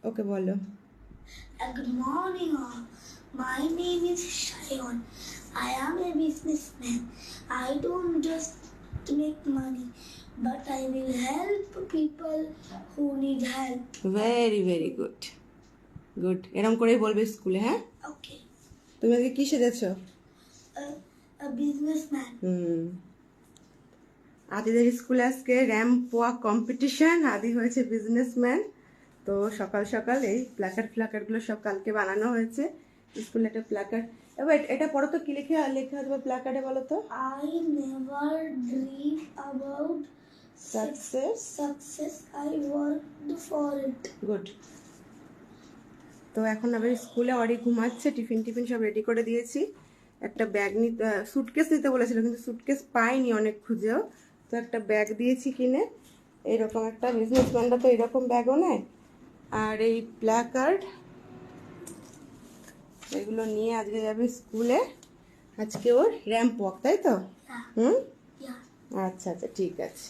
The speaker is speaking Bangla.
ওকে বলো। Good morning all. My name is Shayon. I am a businessman. I don't just make money, but I will help people who need help. Very very good good, এরকম করেই বলবে স্কুলে। হ্যাঁ, Okay. তুমি আজকে কি সেজেছো? A businessman. আদিদের স্কুলে আজকে র্যাম্প ওয়াক কম্পিটিশন, আদি হয়েছে বিজনেসম্যান। তো সকাল সকাল এই প্ল্যাকার্ডগুলো সব কালকে বানানো হয়েছে স্কুলে। একটা প্ল্যাকার্ড, এবার এটা পড়ো তো, কি লেখা হবে প্ল্যাকার্ডে বলো তো? I never dream about success, I worked for it. Good. তো এখন আবার স্কুলে অরি ঘুমাচ্ছে, টিফিন সব রেডি করে দিয়েছি। একটা ব্যাগ নিতে, সুটকেস নিতে বলেছিল কিন্তু সুটকেস পাইনি অনেক খুঁজেও। তো একটা ব্যাগ দিয়েছি কিনে, এইরকম একটা, বিজনেসম্যানরা তো এইরকম ব্যাগও নেয়। আর এই প্ল্যাকার্ড, এগুলো নিয়ে আজকে যাবে স্কুলে। আজকে ওর র্যাম্প ওয়াক, তাই তো? Yeah. হুম, Yeah. আচ্ছা আচ্ছা, ঠিক আছে।